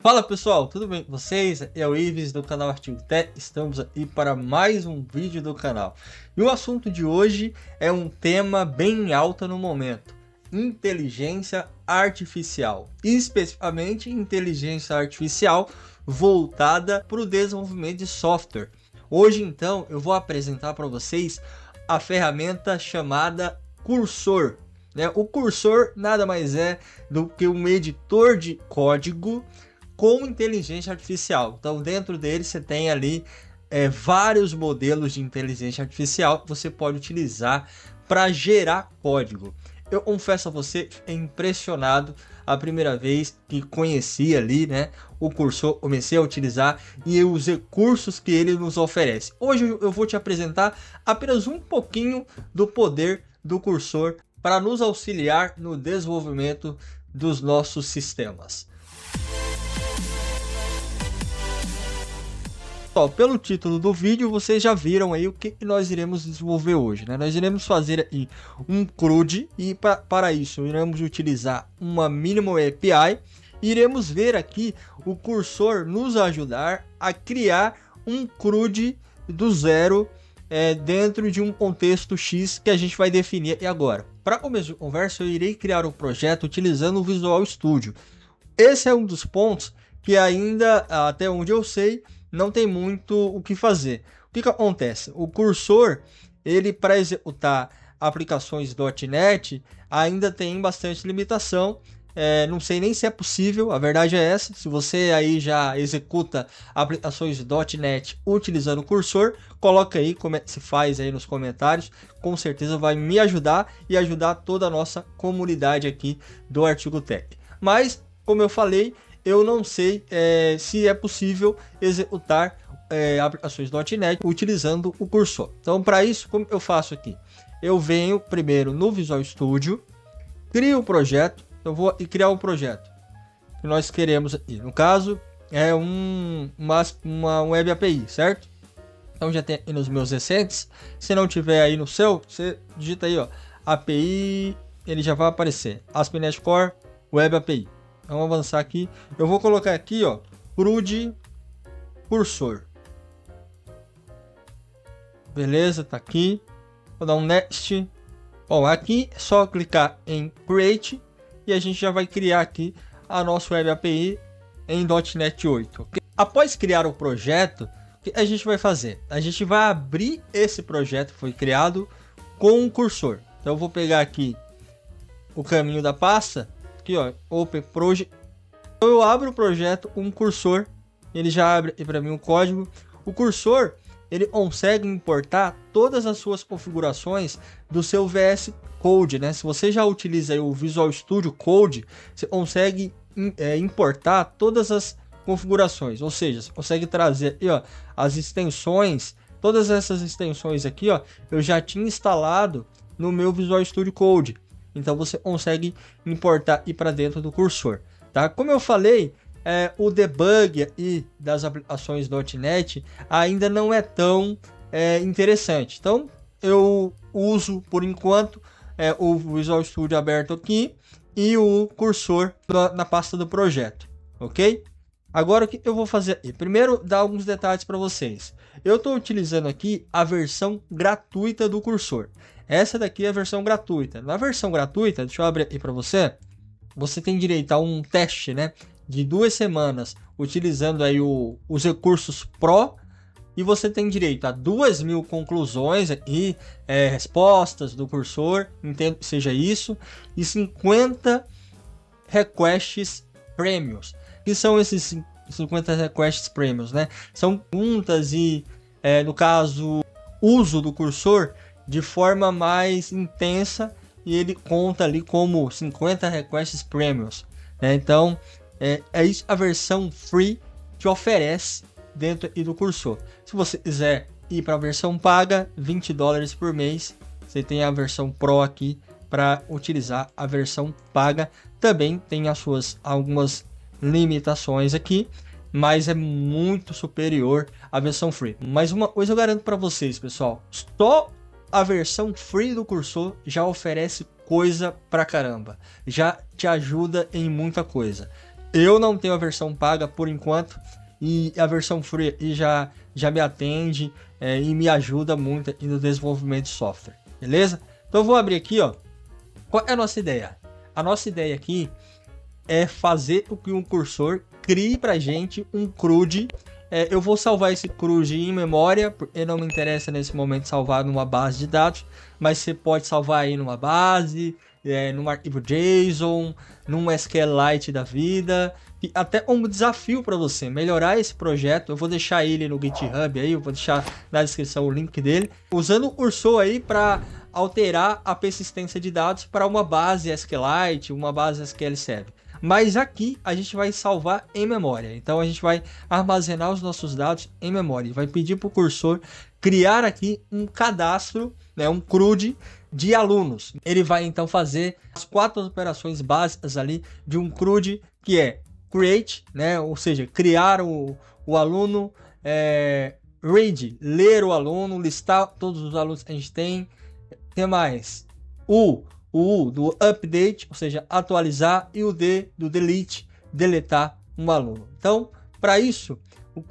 Fala pessoal, tudo bem com vocês? É o Ives do canal Artigo Tech, estamos aí para mais um vídeo do canal. E o assunto de hoje é um tema bem alta no momento: inteligência artificial, especificamente inteligência artificial voltada para o desenvolvimento de software. Hoje então eu vou apresentar para vocês a ferramenta chamada Cursor. O Cursor nada mais é do que um editor de código com inteligência artificial. Então dentro dele você tem ali vários modelos de inteligência artificial que você pode utilizar para gerar código. Eu confesso a você, é impressionado a primeira vez que conheci ali, o Cursor, comecei a utilizar e os recursos que ele nos oferece. Hoje eu vou te apresentar apenas um pouquinho do poder do Cursor para nos auxiliar no desenvolvimento dos nossos sistemas. Pelo título do vídeo, vocês já viram aí o que nós iremos desenvolver hoje, Nós iremos fazer aí um CRUD e para isso iremos utilizar uma Minimal API e iremos ver aqui o Cursor nos ajudar a criar um CRUD do zero dentro de um contexto X que a gente vai definir agora. Para começo de conversa, eu irei criar um projeto utilizando o Visual Studio. Esse é um dos pontos que ainda, até onde eu sei, não tem muito o que fazer. O que acontece? O Cursor, ele para executar aplicações .NET, ainda tem bastante limitação. Não sei nem se é possível, a verdade é essa. Se você aí já executa aplicações .NET utilizando o Cursor, coloca aí como se faz aí nos comentários. Com certeza vai me ajudar e ajudar toda a nossa comunidade aqui do Artigo Tech. Mas, como eu falei, eu não sei se é possível executar aplicações .NET utilizando o Cursor. Então, para isso, como eu faço aqui? Eu venho primeiro no Visual Studio, crio o projeto. Eu vou criar um projeto que nós queremos aqui. No caso, é uma Web API, certo? Então, já tem aí nos meus recentes. Se não tiver aí no seu, você digita aí, API, ele já vai aparecer. ASP.NET Core Web API. Vamos avançar aqui. Eu vou colocar aqui, CRUD Cursor. Beleza, tá aqui. Vou dar um Next. Bom, aqui é só clicar em Create e a gente já vai criar aqui a nossa Web API em .NET 8. Okay? Após criar o projeto, o que a gente vai fazer? A gente vai abrir esse projeto que foi criado com o Cursor. Então eu vou pegar aqui o caminho da pasta. Aqui, Open Project. Então eu abro o projeto com um Cursor, ele já abre para mim o código. O Cursor, ele consegue importar todas as suas configurações do seu VS Code, Se você já utiliza aí o Visual Studio Code, você consegue importar todas as configurações, ou seja, você consegue trazer aqui, as extensões, todas essas extensões aqui, eu já tinha instalado no meu Visual Studio Code. Então você consegue importar e para dentro do Cursor, tá? Como eu falei, o debug e das aplicações .NET ainda não é tão interessante. Então eu uso por enquanto o Visual Studio aberto aqui e o Cursor na pasta do projeto, ok? Agora o que eu vou fazer aqui? Primeiro, dar alguns detalhes para vocês. Eu estou utilizando aqui a versão gratuita do Cursor. Essa daqui é a versão gratuita. Na versão gratuita, deixa eu abrir aqui para você. Você tem direito a um teste, de 2 semanas, utilizando aí os recursos Pro. E você tem direito a 2.000 conclusões aqui, respostas do Cursor, entendo que seja isso, e 50 requests prêmios. Que são esses 50 requests prêmios, São perguntas e, no caso, uso do Cursor de forma mais intensa, e ele conta ali como 50 requests prêmios, Então, é isso a versão free que oferece dentro do Cursor. Se você quiser ir para a versão paga, $20 por mês, você tem a versão Pro aqui para utilizar a versão paga. Também tem algumas limitações aqui, mas é muito superior à versão free. Mas uma coisa eu garanto para vocês, pessoal, só a versão free do Cursor já oferece coisa pra caramba, já te ajuda em muita coisa. Eu não tenho a versão paga por enquanto, e a versão free já me atende e me ajuda muito no desenvolvimento de software, beleza? Então eu vou abrir aqui, ó. Qual é a nossa ideia? A nossa ideia aqui é fazer com que um cursor crie pra gente um CRUD. Eu vou salvar esse CRUD em memória, porque não me interessa nesse momento salvar numa base de dados, mas você pode salvar aí numa base, num arquivo JSON, num SQLite da vida, e até um desafio para você melhorar esse projeto. Eu vou deixar ele no GitHub aí, eu vou deixar na descrição o link dele, usando o cursor aí para alterar a persistência de dados para uma base SQLite, uma base SQL Server. Mas aqui a gente vai salvar em memória. Então a gente vai armazenar os nossos dados em memória. Vai pedir para o cursor criar aqui um cadastro, né, um CRUD de alunos. Ele vai então fazer as 4 operações básicas ali de um CRUD, que é create, né, ou seja, criar o aluno, read, ler o aluno, listar todos os alunos que a gente tem. Tem mais o U do update, ou seja, atualizar, e o D do delete, deletar um aluno. Então, para isso,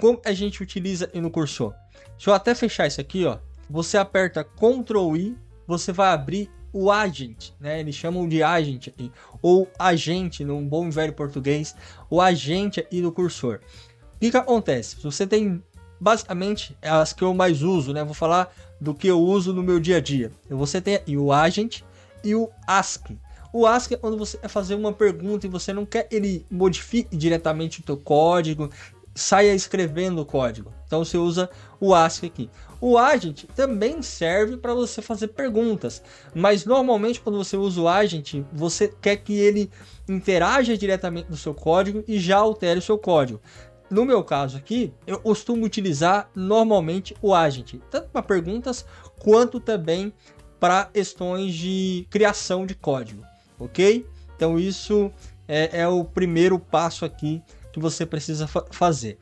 como a gente utiliza no cursor? Deixa eu até fechar isso aqui, ó. Você aperta Ctrl I, você vai abrir o agent, né? Eles chamam de agent aqui, ou agente, num bom e velho português, o agente aqui do cursor. O que acontece? Você tem basicamente as que eu mais uso, né? Vou falar do que eu uso no meu dia a dia. Você tem aqui o agent e o ask. O ask é quando você quer fazer uma pergunta e você não quer ele modifique diretamente o teu código, saia escrevendo o código. Então você usa o ask aqui. O agent também serve para você fazer perguntas, mas normalmente quando você usa o agent, você quer que ele interaja diretamente no seu código e já altere o seu código. No meu caso aqui, eu costumo utilizar normalmente o agent, tanto para perguntas quanto também para questões de criação de código, ok? Então isso é o primeiro passo aqui que você precisa fazer.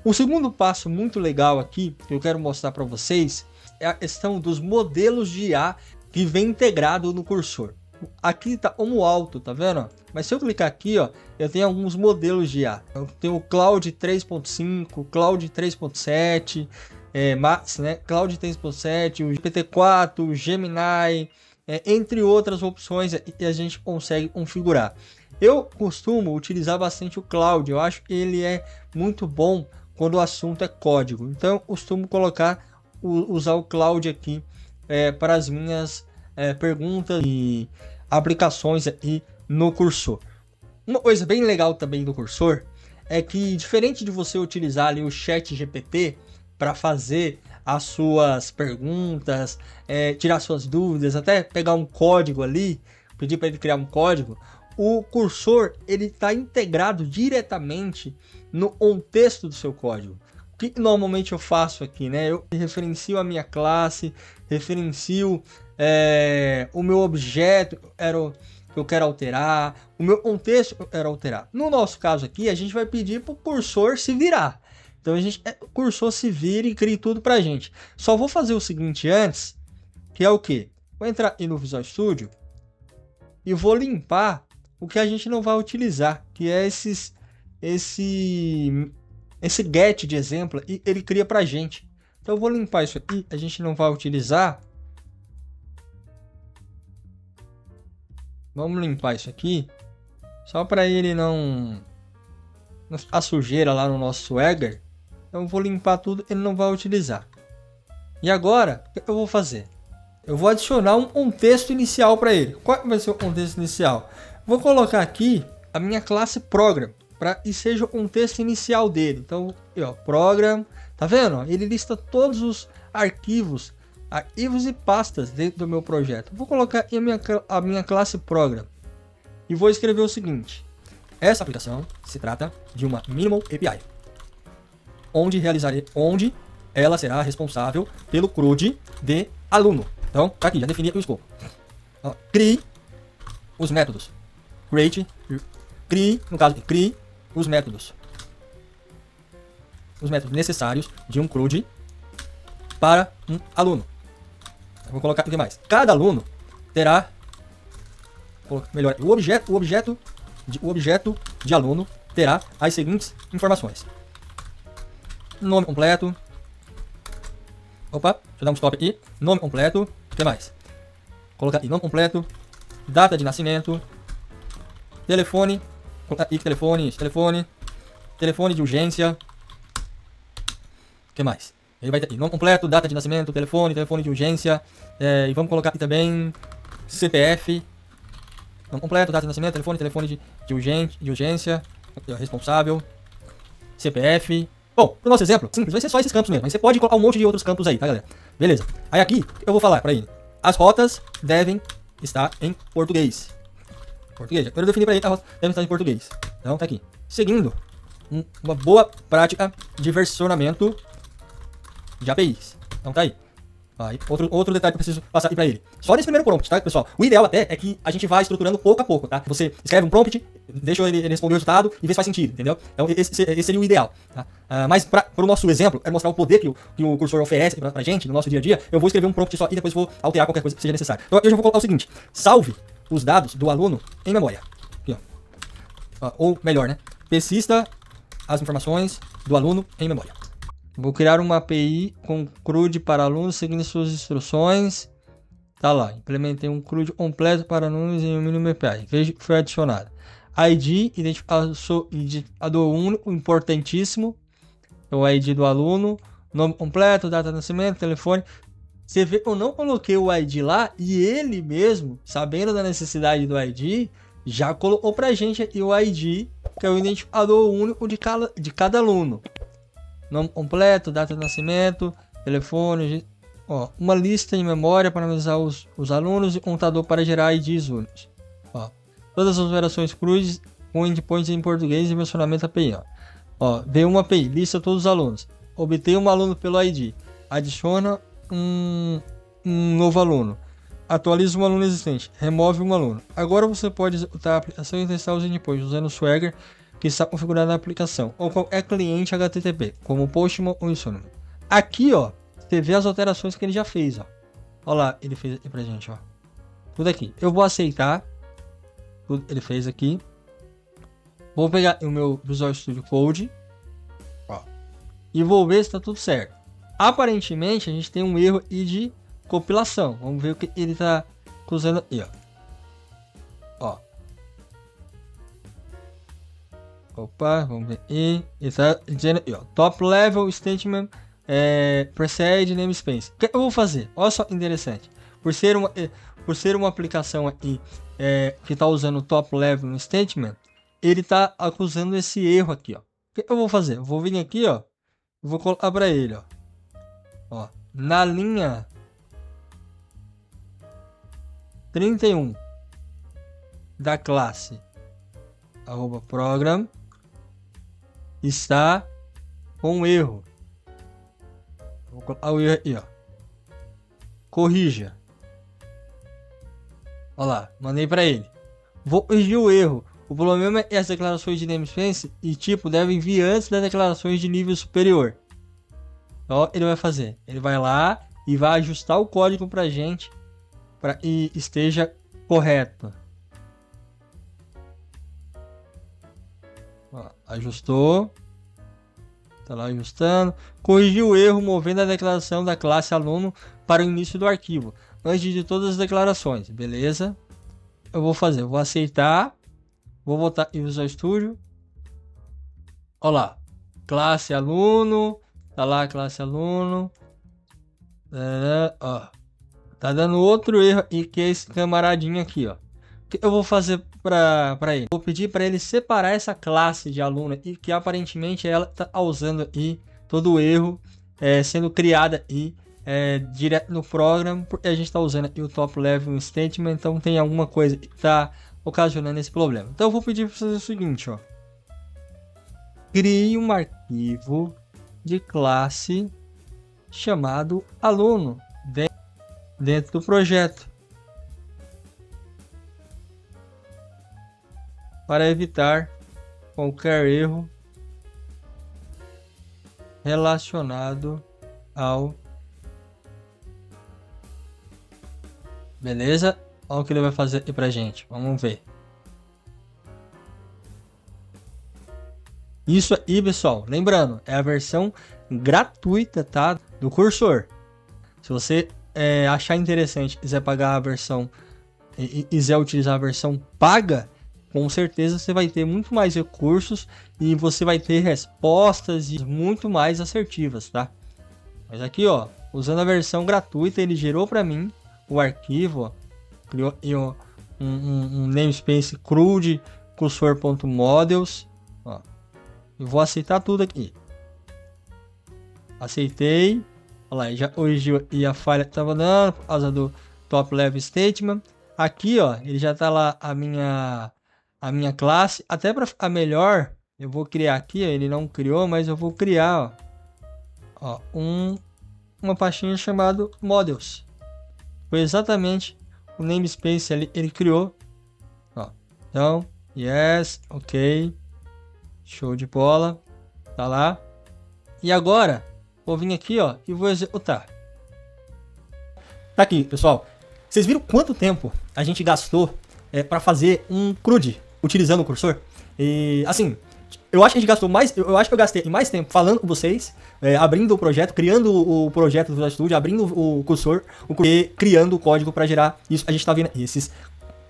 O segundo passo muito legal aqui, que eu quero mostrar para vocês, é a questão dos modelos de IA que vem integrado no cursor. Aqui tá como alto, tá vendo? Mas se eu clicar aqui, ó, eu tenho alguns modelos de IA. Eu tenho o Cloud 3.5, Cloud 3.7, Max, né? Cloud 3.7, o GPT-4, o Gemini, entre outras opções que a gente consegue configurar. Eu costumo utilizar bastante o Cloud, eu acho que ele é muito bom quando o assunto é código. Então eu costumo usar o Cloud aqui para as minhas perguntas e aplicações aqui no cursor. Uma coisa bem legal também do cursor é que, diferente de você utilizar ali o chat GPT para fazer as suas perguntas, tirar suas dúvidas, até pegar um código ali, pedir para ele criar um código, o cursor ele está integrado diretamente no contexto do seu código. O que normalmente eu faço aqui, né? Eu referencio a minha classe, referencio o meu objeto que eu quero alterar, o meu contexto que eu quero alterar. No nosso caso aqui, a gente vai pedir para o cursor se virar. Então o cursor se vira e cria tudo para a gente. Só vou fazer o seguinte antes, que é o que? Vou entrar aqui no Visual Studio e vou limpar o que a gente não vai utilizar, que é esse get de exemplo, e ele cria para a gente. Então eu vou limpar isso aqui, a gente não vai utilizar. Vamos limpar isso aqui, só para ele não a sujeira lá no nosso Swagger. Então eu vou limpar tudo, ele não vai utilizar. E agora, o que eu vou fazer? Eu vou adicionar um contexto inicial para ele. Qual vai ser o contexto inicial? Vou colocar aqui a minha classe Program, para que seja o contexto inicial dele. Então, Program, tá vendo? Ele lista todos os arquivos e pastas dentro do meu projeto. Vou colocar aqui a minha classe Program e vou escrever o seguinte: essa aplicação se trata de uma Minimal API, onde ela será responsável pelo CRUD de aluno. Então, tá aqui, já defini aqui o escopo. Crie os métodos. Crie os métodos necessários de um CRUD para um aluno. Eu vou colocar aqui mais. Cada aluno terá, o objeto de aluno terá as seguintes informações: nome completo. Opa, deixa eu dar um stop aqui. Nome completo. O que mais? Colocar aqui nome completo, data de nascimento, telefone, telefone de urgência. O que mais? Ele vai ter aqui nome completo, data de nascimento, telefone de urgência. E vamos colocar aqui também CPF. Nome completo, data de nascimento, telefone de urgência, responsável, CPF. Bom, pro nosso exemplo, simples, vai ser só esses campos mesmo. Mas você pode colocar um monte de outros campos aí, tá, galera? Beleza. Aí aqui, eu vou falar pra ele. As rotas devem estar em português. Eu defini pra ele que a rota deve estar em português. Então, tá aqui. Seguindo uma boa prática de versionamento de APIs. Então, tá aí. Aí, outro detalhe que eu preciso passar aqui pra ele. Só nesse primeiro prompt, tá, pessoal? O ideal até é que a gente vá estruturando pouco a pouco, tá? Você escreve um prompt, deixa ele responder o resultado e vê se faz sentido, entendeu? Então, esse seria o ideal, tá? Mas pro nosso exemplo, é mostrar o poder que o cursor oferece pra gente no nosso dia a dia, eu vou escrever um prompt só e depois vou alterar qualquer coisa que seja necessário. Então, eu já vou colocar o seguinte: salve os dados do aluno em memória. Aqui, ó. Ou melhor, né? Persista as informações do aluno em memória. Vou criar uma API com CRUD para alunos seguindo suas instruções. Tá lá, implementei um CRUD completo para alunos em um mínimo API. Veja que foi adicionado. ID, identificador único, importantíssimo. É o ID do aluno, nome completo, data de nascimento, telefone. Você vê que eu não coloquei o ID lá e ele mesmo, sabendo da necessidade do ID, já colocou pra gente aqui o ID, que é o identificador único de cada aluno. Nome completo, data de nascimento, telefone, ó, uma lista de memória para analisar os alunos e contador para gerar IDs únicos. Ó, todas as operações CRUD com endpoints em português e mencionamento API. Ó, veio uma API, lista todos os alunos. Obtém um aluno pelo ID. Adiciona um novo aluno. Atualiza um aluno existente. Remove um aluno. Agora você pode executar a aplicação e testar os endpoints usando o Swagger que está configurado na aplicação, ou qualquer cliente HTTP, como o Postman ou Insomnia. Aqui, ó, você vê as alterações que ele já fez, ó. Olha lá, ele fez aqui pra gente, ó. Tudo aqui. Eu vou aceitar tudo que ele fez aqui. Vou pegar o meu Visual Studio Code, ó, e vou ver se tá tudo certo. Aparentemente, a gente tem um erro aí de compilação. Vamos ver o que ele tá usando aqui, ó. Opa, vamos ver. E está dizendo aqui, ó, top level statement precede namespace. O que eu vou fazer? Olha só que interessante. Por ser uma aplicação aqui que está usando top level statement, ele está acusando esse erro aqui, ó. O que eu vou fazer? Eu vou vir aqui, ó, vou colocar para ele, ó, na linha 31 da classe @program está com um erro. Vou colocar o erro aqui, ó. Corrija. Olha lá, mandei para ele. Vou corrigir o erro. O problema é que as declarações de namespace e tipo devem vir antes das declarações de nível superior. Então ele vai fazer. Ele vai lá e vai ajustar o código pra gente para que esteja correto. Ó, ajustou. Tá lá ajustando. Corrigiu o erro movendo a declaração da classe aluno para o início do arquivo, antes de todas as declarações. Beleza? Eu vou fazer. Eu vou aceitar. Vou voltar em Visual Studio. Olha lá. Classe aluno. Tá lá a classe aluno. Ó. Tá dando outro erro e que é esse camaradinho aqui, ó. O que eu vou fazer para ele? Vou pedir para ele separar essa classe de aluno e que aparentemente ela está causando aí todo o erro sendo criada aí direto no programa, porque a gente está usando aqui o top level statement, então tem alguma coisa que está ocasionando esse problema. Então eu vou pedir para fazer o seguinte, ó. Crie um arquivo de classe chamado aluno dentro do projeto, para evitar qualquer erro relacionado ao... Beleza? Olha o que ele vai fazer aqui pra gente. Vamos ver. Isso aí, pessoal, lembrando, é a versão gratuita, tá, do cursor. Se você achar interessante, quiser pagar a versão e quiser utilizar a versão paga, com certeza você vai ter muito mais recursos e você vai ter respostas muito mais assertivas, tá? Mas aqui, ó, usando a versão gratuita, ele gerou para mim o arquivo, ó, criou um namespace CRUD cursor.models, ó. Eu vou aceitar tudo aqui. Aceitei. Olha lá, já hoje e a falha estava dando por causa do top level statement. Aqui, ó, ele já tá lá a minha classe. Até para ficar melhor, eu vou criar aqui, ó, ele não criou, mas eu vou criar, ó, uma pastinha chamada models. Foi exatamente o namespace ali ele criou, ó. Então, yes, ok, show de bola, tá lá. E agora vou vir aqui, ó, e vou executar. Tá aqui, pessoal. Vocês viram quanto tempo a gente gastou para fazer um CRUD utilizando o cursor? E assim, eu acho que a gente gastou mais, eu acho que eu gastei mais tempo falando com vocês, abrindo o projeto, criando o projeto do Visual Studio, abrindo o cursor, e criando o código para gerar isso. A gente tá vendo esses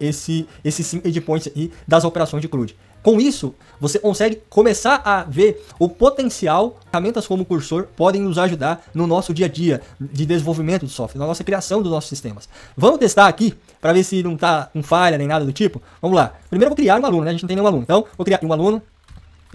5 endpoints aí das operações de CRUD. Com isso, você consegue começar a ver o potencial que ferramentas como o cursor podem nos ajudar no nosso dia a dia de desenvolvimento de software, na nossa criação dos nossos sistemas. Vamos testar aqui para ver se não tá com falha nem nada do tipo. Vamos lá. Primeiro eu vou criar um aluno, né? A gente não tem nenhum aluno. Então, vou criar um aluno.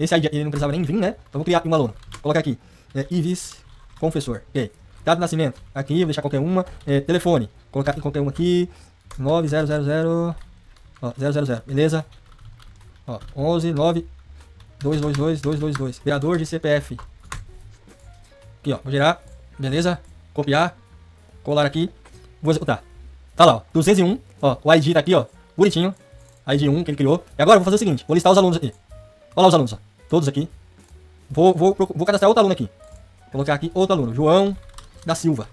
Esse aí ele não precisava nem vir, né? Então, vou criar um aluno. Vou colocar aqui. Ives Confessor. Ok. Data de nascimento. Aqui, vou deixar qualquer uma. Telefone. Vou colocar qualquer uma aqui. 9000. Ó, 000. Beleza? Ó, 11 9 222 222. Gerador de CPF. Aqui, ó. Vou gerar. Beleza? Copiar. Colar aqui. Vou executar. Tá lá, ó. 201. Ó, o ID tá aqui, ó. Bonitinho. ID 1 que ele criou. E agora eu vou fazer o seguinte. Vou listar os alunos aqui. Olha lá os alunos, ó. Todos aqui. Vou cadastrar outro aluno aqui. Vou colocar aqui outro aluno. João da Silva.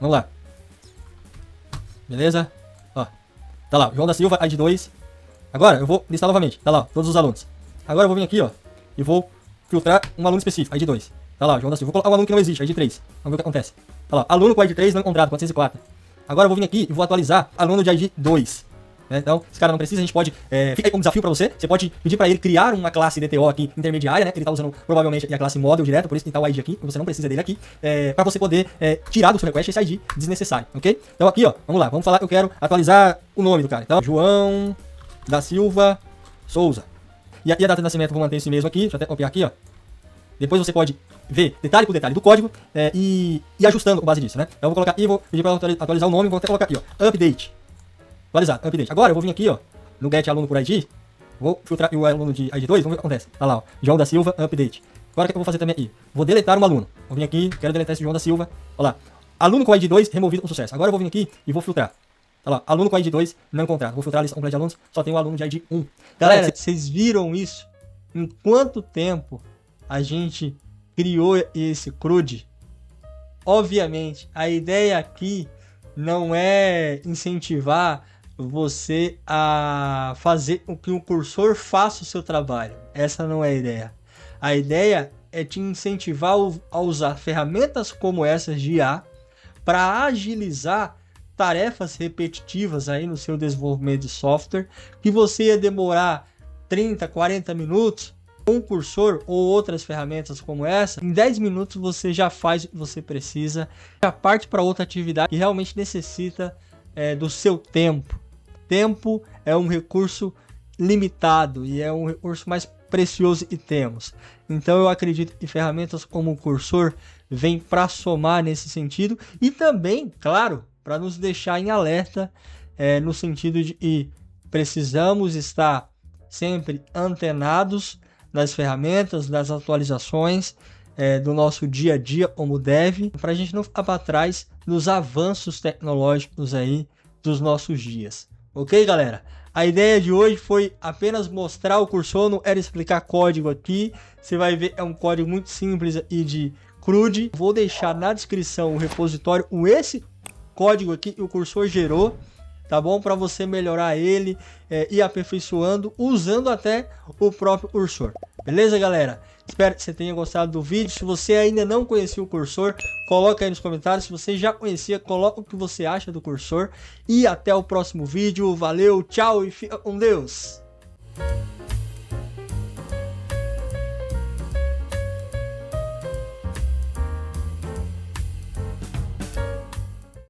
Vamos lá. Beleza? Ó. Tá lá. João da Silva, ID 2. Agora eu vou listar novamente, tá lá, todos os alunos. Agora eu vou vir aqui, ó, e vou filtrar um aluno específico, ID 2. Tá lá, João da Silva. Vou colocar um aluno que não existe, ID 3. Vamos ver o que acontece. Tá lá, aluno com ID 3 não encontrado, 404. Agora eu vou vir aqui e vou atualizar aluno de ID 2. Né? Então, esse cara não precisa, a gente pode... fica aí como desafio pra você. Você pode pedir pra ele criar uma classe DTO aqui intermediária, né? Ele tá usando provavelmente a classe model direto, por isso que tá o ID aqui, você não precisa dele aqui, pra você poder tirar do seu request esse ID desnecessário, ok? Então aqui, ó, vamos lá, vamos falar que eu quero atualizar o nome do cara. Então, João da Silva Souza. E a data de nascimento eu vou manter esse mesmo aqui. Deixa eu até copiar aqui, ó. Depois você pode ver detalhe por detalhe do código e ajustando com base disso, né? Então eu vou colocar aqui, vou pedir para atualizar o nome, vou até colocar aqui, ó. Update. Atualizar, update. Agora eu vou vir aqui, ó, no get aluno por ID. Vou filtrar o aluno de ID 2, vamos ver o que acontece. Tá lá, ó. João da Silva, update. Agora o que eu vou fazer também aqui? Vou deletar um aluno. Vou vir aqui, quero deletar esse João da Silva. Olha lá. Aluno com ID 2 removido com sucesso. Agora eu vou vir aqui e vou filtrar. Olha lá, aluno com ID 2 não encontrado. Vou filtrar a lista completa de alunos, só tem o aluno de ID 1. Galera, vocês viram isso? Em quanto tempo a gente criou esse CRUD? Obviamente, a ideia aqui não é incentivar você a fazer com que o cursor faça o seu trabalho. Essa não é a ideia. A ideia é te incentivar a usar ferramentas como essas de IA para agilizar tarefas repetitivas aí no seu desenvolvimento de software, que você ia demorar 30, 40 minutos com um cursor ou outras ferramentas como essa. Em 10 minutos você já faz o que você precisa, já parte para outra atividade que realmente necessita do seu tempo. Tempo é um recurso limitado e é um recurso mais precioso que temos. Então eu acredito que ferramentas como o cursor vêm para somar nesse sentido e também, claro, para nos deixar em alerta no sentido de que precisamos estar sempre antenados das ferramentas, das atualizações do nosso dia a dia como dev, para a gente não ficar para trás nos avanços tecnológicos aí dos nossos dias. Ok, galera? A ideia de hoje foi apenas mostrar o cursor, não era explicar código aqui. Você vai ver, é um código muito simples aí de CRUD. Vou deixar na descrição o repositório com esse código aqui que o cursor gerou, tá bom? Para você melhorar ele e aperfeiçoando, usando até o próprio cursor. Beleza, galera? Espero que você tenha gostado do vídeo. Se você ainda não conhecia o cursor, coloca aí nos comentários. Se você já conhecia, coloca o que você acha do cursor. E até o próximo vídeo. Valeu, tchau e fica com Deus!